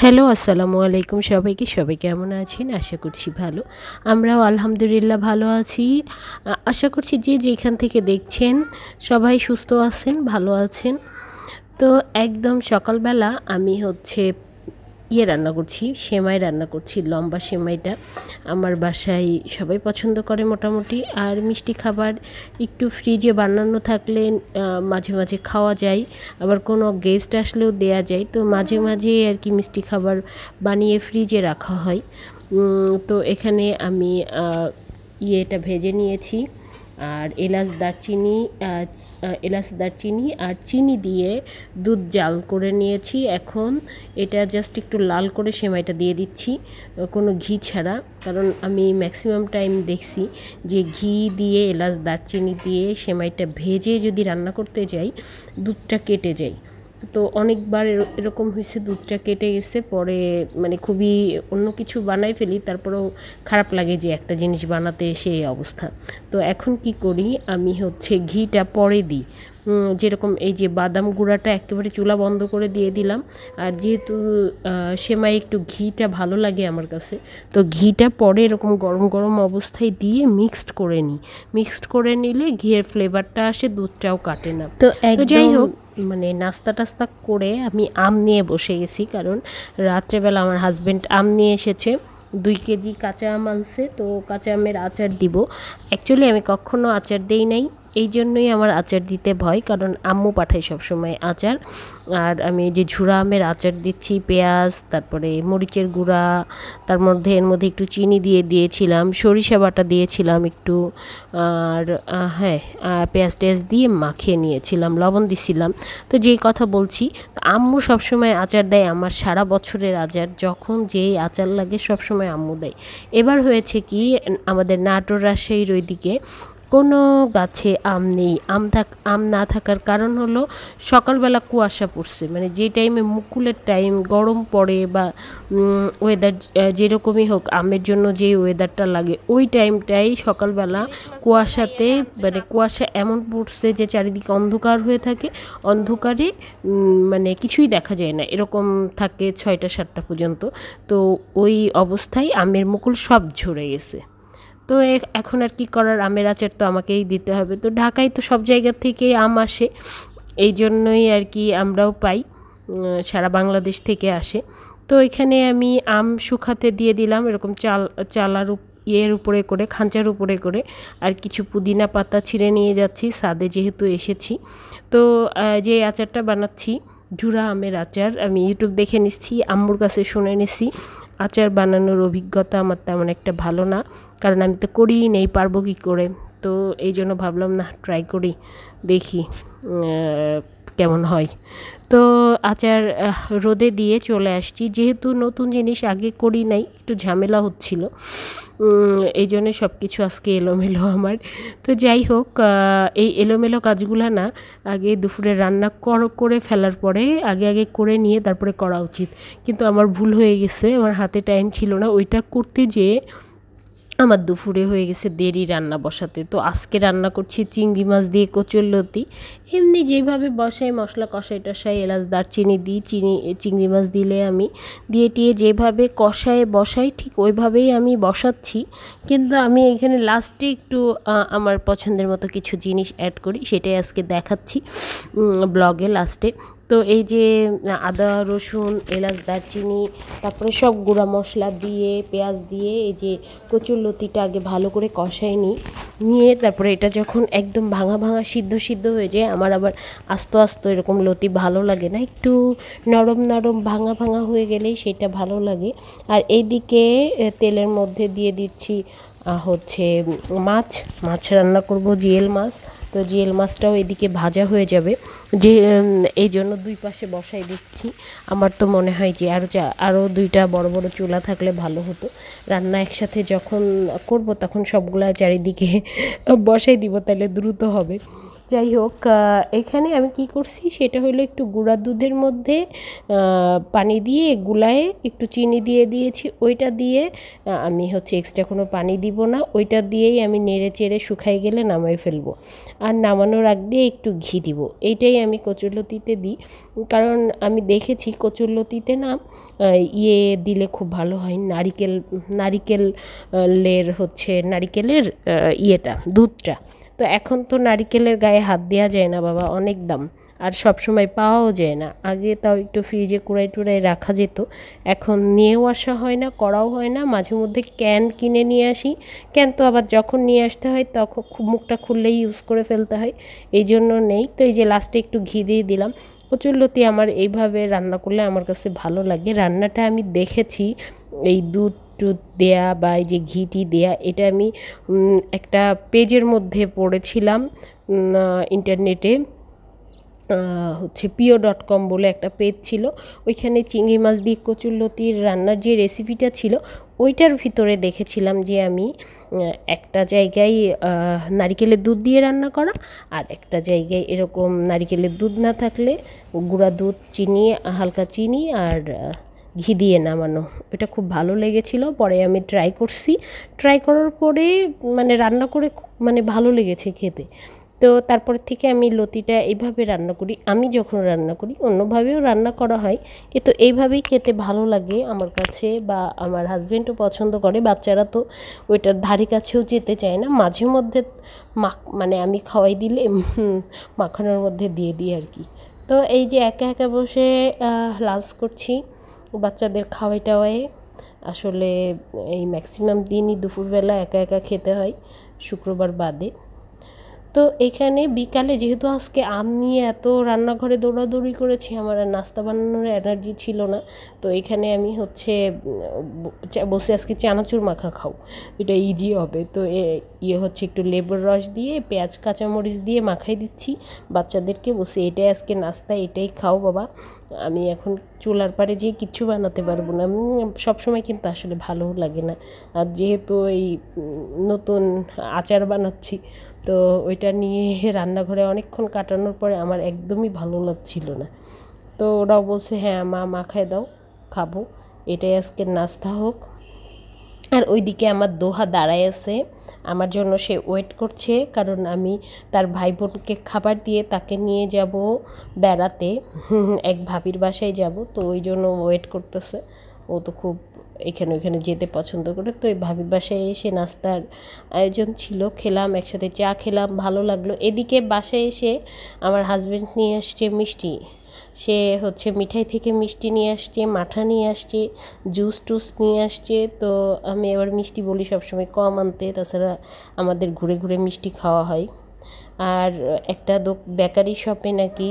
Hello, আসসালামু আলাইকুম সবাইকে। সবাই কেমন আছেন? আশা করছি ভালো। আমরাও আলহামদুলিল্লাহ ভালো আছি। আশা করছি যে যেখান থেকে দেখছেন সবাই সুস্থ আছেন, ভালো আছেন। তো একদম সকালবেলা আমি রান্না করছি, সেমাই রান্না করছি, লম্বা সেমাইটা। আমার বাসায় সবাই পছন্দ করে মোটামুটি। আর মিষ্টি খাবার একটু ফ্রিজে বানানো থাকলে মাঝে মাঝে খাওয়া যায়, আবার কোনো গেস্ট আসলেও দেয়া যায়। তো মাঝে মাঝে আর কি মিষ্টি খাবার বানিয়ে ফ্রিজে রাখা হয়। তো এখানে আমি এটা ভেজে নিয়েছি, আর এলাচ দারচিনি আর চিনি দিয়ে দুধ জাল করে নিয়েছি। এখন এটা জাস্ট একটু লাল করে সেমাইটা দিয়ে দিচ্ছি, কোনো ঘি ছাড়া। কারণ আমি ম্যাক্সিমাম টাইম দেখছি যে ঘি দিয়ে এলাচ দারচিনি দিয়ে সেমাইটা ভেজে যদি রান্না করতে যাই দুধটা কেটে যায়। তো অনেকবার এরকম হয়েছে, দুধটা কেটে গেছে, পরে মানে খুবই অন্য কিছু বানাই ফেলি, তারপরেও খারাপ লাগে যে একটা জিনিস বানাতে এসে এই অবস্থা। তো এখন কি করি, আমি ঘিটা পরে দিই। যেরকম এই যে বাদাম গুঁড়াটা একেবারে চুলা বন্ধ করে দিয়ে দিলাম। আর যেহেতু সেমাই একটু ঘিটা ভালো লাগে আমার কাছে, তো ঘিটা পরে এরকম গরম গরম অবস্থায় দিয়ে মিক্সড করে নিলে ঘিয়ের ফ্লেভারটা আসে, দুধটাও কাটে না। তো যাই হোক, মানে নাস্তা টাস্তা করে আমি আম নিয়ে বসে গেছি, কারণ রাত্রেবেলা আমার হাজব্যান্ড আম নিয়ে এসেছে। 2 কেজি কাঁচা আম আনছে, তো কাঁচা আমের আচার দিব। অ্যাকচুয়ালি আমি কখনো আচার দেই নাই, এই জন্যই আমার আচার দিতে ভয়, কারণ আম্মু পাঠায় সবসময় আচার। আর আমি যে ঝুরা আমের আচার দিচ্ছি, পেঁয়াজ, তারপরে মরিচের গুঁড়া, এর মধ্যে একটু চিনি দিয়ে দিয়েছিলাম, সরিষা বাটা দিয়েছিলাম একটু, আর হ্যাঁ, পেঁয়াজ টেয়াজ দিয়ে মাখিয়ে নিয়েছিলাম, লবণ দিছিলাম। তো যেই কথা বলছি, আম্মু সবসময় আচার দেয়, আমার সারা বছরের আচার যখন যেই আচার লাগে সবসময় আম্মু দেয়। এবার হয়েছে কি, আমাদের নাটোর রাজশাহীর ওইদিকে কোনো গাছে আম নেই। আম না থাকার কারণ হলো সকালবেলা কুয়াশা পড়ছে, মানে যে টাইমে মুকুলের টাইম, গরম পড়ে বা ওয়েদার যেরকমই হোক, আমের জন্য যে ওয়েদারটা লাগে ওই টাইমটাই সকালবেলা কুয়াশাতে, মানে কুয়াশা এমন পড়ছে যে চারিদিকে অন্ধকার হয়ে থাকে, অন্ধকারে মানে কিছুই দেখা যায় না, এরকম থাকে 6টা 7টা পর্যন্ত। তো ওই অবস্থায় আমের মুকুল সব ঝরে গেছে। তো এখন আর কি করার, আমের আচার তো আমাকেই দিতে হবে। তো ঢাকায় তো সব জায়গা থেকেই আম আসে, এই জন্যই আর কি আমরাও পাই, সারা বাংলাদেশ থেকে আসে। তো এখানে আমি আম শুকাতে দিয়ে দিলাম, এরকম চালার উপরে করে, খাঁচার উপরে করে। আর কিছু পুদিনা পাতা ছিঁড়ে নিয়ে যাচ্ছি, ছাদে যেহেতু এসেছি। তো যে আচারটা বানাচ্ছি, ঝুরা আমের আচার, আমি ইউটিউব দেখে নিচ্ছি, আম্মুর কাছে শুনে নিচ্ছি। আচার বানানোর অভিজ্ঞতা আমার তেমন একটা ভালো না, কারণ আমি তো করিই নেই, পারবো কী করে। তো এই জন্য ভাবলাম না, ট্রাই করি, দেখি কেমন হয়। তো আচার রোদে দিয়ে চলে আসছি, যেহেতু নতুন জিনিস, আগে করি নাই, একটু ঝামেলা হচ্ছিল, এই জন্য সব কিছু আজকে এলোমেলো আমার। তো যাই হোক, এই এলোমেলো কাজগুলো না আগে দুপুরে রান্না করে ফেলার পরে আগে করে নিয়ে তারপরে করা উচিত, কিন্তু আমার ভুল হয়ে গেছে, আমার হাতে টাইম ছিল না, ওইটা করতে যেয়ে আমার দুপুরে হয়ে গেছে দেরি রান্না বসাতে। তো আজকে রান্না করছি চিংড়ি মাছ দিয়ে কচুরলতি। এমনি যেভাবে বসাই, মশলা কষাই টষাই, এলাচ দারচিনি দিই, চিংড়ি মাছ দিলে আমি দিয়ে টিয়ে যেভাবে বসাই ঠিক ওইভাবেই আমি বসাচ্ছি। কিন্তু আমি এখানে লাস্টে একটু আমার পছন্দের মতো কিছু জিনিস অ্যাড করি, সেটাই আজকে দেখাচ্ছি ব্লগে লাস্টে। তো এই যে আদা রসুন এলাচ দারচিনি, তারপরে সব গুঁড়া মশলা দিয়ে, পেঁয়াজ দিয়ে, এই যে কচুরলতিটা আগে ভালো করে কষাই নিয়ে তারপরে এটা যখন একদম ভাঙা সিদ্ধ হয়ে যায়, আমার আবার আস্ত এরকম লতি ভালো লাগে না, একটু নরম ভাঙা হয়ে গেলেই সেটা ভালো লাগে। আর এইদিকে তেলের মধ্যে দিয়ে দিচ্ছি মাছ রান্না করব, জিয়েল মাছ। তো জিয়েল মাছটাও এদিকে ভাজা হয়ে যাবে, যে এই জন্য 2 পাশে বসাই দিচ্ছি। আমার তো মনে হয় যে আরও 2টা বড় চুলা থাকলে ভালো হতো, রান্না একসাথে যখন করব তখন সবগুলা চারিদিকে বসাই দিব, তাহলে দ্রুত হবে। যাই হোক, এখানে আমি কি করছি সেটা হলো একটু গুঁড়া দুধের মধ্যে পানি দিয়ে গুলায়ে একটু চিনি দিয়ে দিয়েছি। ওইটা দিয়ে আমি হচ্ছে এক্সট্রা কোনো পানি দিব না, ওইটা দিয়েই আমি নেড়ে চেড়ে শুকাই গেলে নামাই ফেলবো। আর নামানোর আগ দিয়ে একটু ঘি দিব, এইটাই আমি কচুরলতিতে দিই। কারণ আমি দেখেছি কচুরলতিতে না ইয়ে দিলে খুব ভালো হয়, নারিকেলের ইয়েটা, দুধটা। তো এখন তো নারিকেলের গায়ে হাত দেওয়া যায় না বাবা, অনেক দাম, আর সব সময় পাওয়াও যায় না। আগে তাও একটু ফ্রিজে কুড়াই টুড়াই রাখা যেত, এখন নিয়েও আসা হয় না, করাও হয় না। মাঝে মধ্যে ক্যান কিনে নিয়ে আসি, ক্যান তো আবার যখন নিয়ে আসতে হয় তখন মুখটা খুললেই ইউজ করে ফেলতে হয়, এই জন্য নেই। তো এই যে লাস্টে একটু ঘি দিয়ে দিলাম। কচুরলতি আমার এইভাবে রান্না করলে আমার কাছে ভালো লাগে। রান্নাটা আমি দেখেছি এই দুধ টুধ দেয়া বা এই যে ঘিটি দেয়া, এটা আমি একটা পেজের মধ্যে পড়েছিলাম ইন্টারনেটে, হচ্ছে pio.com বলে একটা পেজ ছিল। ওইখানে চিংড়ি মাছ দিয়ে কচুরলতির রান্নার যে রেসিপিটা ছিল ওইটার ভিতরে দেখেছিলাম যে আমি একটা জায়গায় নারিকেলের দুধ দিয়ে রান্না করা, আর একটা জায়গায় এরকম নারিকেলের দুধ না থাকলে গুঁড়া দুধ, চিনি, হালকা চিনি আর ঘি দিয়ে নামানো। এটা খুব ভালো লেগেছিল। পরে আমি ট্রাই করার পরে মানে রান্না করে মানে ভালো লেগেছে খেতে। তো তারপর থেকে আমি লতিটা এইভাবে রান্না করি। আমি যখন রান্না করি, অন্যভাবেও রান্না করা হয়, কিন্তু এইভাবেই খেতে ভালো লাগে আমার কাছে, বা আমার হাজব্যান্ডও পছন্দ করে। বাচ্চারা তো ওইটার ধারে কাছেও যেতে চায় না। মাঝে মধ্যে মানে আমি খাওয়াই দিলে মাখানোর মধ্যে দিয়ে দিই আর কি। তো এই যে একা একা বসে লাঞ্চ করছি, বাচ্চাদের খাওয়াই টাওয়াই। আসলে এই ম্যাক্সিমাম দিনই দুপুরবেলা একা একা খেতে হয়, শুক্রবার বাদে। তো এখানে বিকালে যেহেতু আজকে আম নিয়ে এত রান্নাঘরে দৌড়াদৌড়ি করেছি, আমার আর নাস্তা বানানোর এনার্জি ছিল না। তো এখানে আমি হচ্ছে বসে আজকে চানাচুর মাখা খাও, এটা ইজি হবে। তো ইয়ে হচ্ছে একটু লেবুর রস দিয়ে পেঁয়াজ কাঁচামরিচ দিয়ে মাখাই দিচ্ছি বাচ্চাদেরকে, বসে এটাই আজকে নাস্তা, এটাই খাও বাবা। আমি এখন চুলার পাড়ে যেয়ে কিচ্ছু বানাতে পারবো না, সবসময় কিন্তু আসলে ভালো লাগে না। আর যেহেতু এই নতুন আচার বানাচ্ছি, তো ওইটা নিয়ে রান্নাঘরে অনেকক্ষণ কাটানোর পরে আমার একদমই ভালো লাগছিল না। তো ওরাও বলছে হ্যাঁ মা মাখায় দাও, খাবো, এটাই আজকের নাস্তা হোক। আর ওইদিকে আমার দোহা দাঁড়ায় আছে আমার জন্য, সে ওয়েট করছে, কারণ আমি তার ভাই বোনকে খাবার দিয়ে তাকে নিয়ে যাব বেড়াতে, এক ভাবির বাসায় যাব। তো ওই জন্য ওয়েট করতেছে। ও তো খুব এখানে ওইখানে যেতে পছন্দ করে। তো এই ভাবির বাসায় এসে নাস্তার আয়োজন ছিল, খেলাম, একসাথে চা খেলাম, ভালো লাগলো। এদিকে বাসায় এসে আমার হাজব্যান্ড নিয়ে আসছে মিষ্টি, সে হচ্ছে মিঠাই থেকে মিষ্টি নিয়ে আসছে, মাঠা নিয়ে আসছে, জুস টুস নিয়ে আসছে। তো আমি এবার মিষ্টি বলি সবসময় কম আনতে, তাছাড়া আমাদের ঘুরে ঘুরে মিষ্টি খাওয়া হয়। আর একটা বেকারি শপে নাকি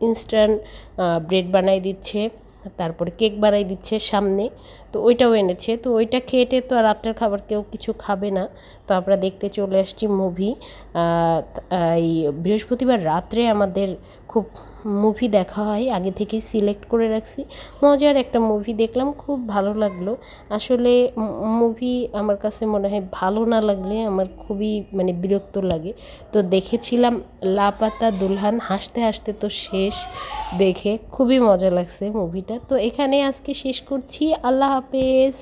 ইনস্ট্যান্ট ব্রেড বানাই দিচ্ছে, তারপরে কেক বানাই দিচ্ছে সামনে, তো ওইটাও এনেছে। তো ওইটা খেয়ে তো আর রাত্রের খাবার কেউ কিছু খাবে না। তো আমরা দেখতে চলে আসছি মুভি। এই বৃহস্পতিবার রাত্রে আমাদের খুব মুভি দেখা হয়, আগে থেকেই সিলেক্ট করে রাখছি। মজার একটা মুভি দেখলাম, খুব ভালো লাগলো। আসলে মুভি আমার কাছে মনে হয় ভালো না লাগলে আমার খুবই মানে বিরক্ত লাগে। তো দেখেছিলাম লাপাতা দুলহান, হাসতে হাসতে তো শেষ, দেখে খুবই মজা লাগছে মুভিটা। তো এখানে আজকে শেষ করছি, আল্লাহ হাফেজ।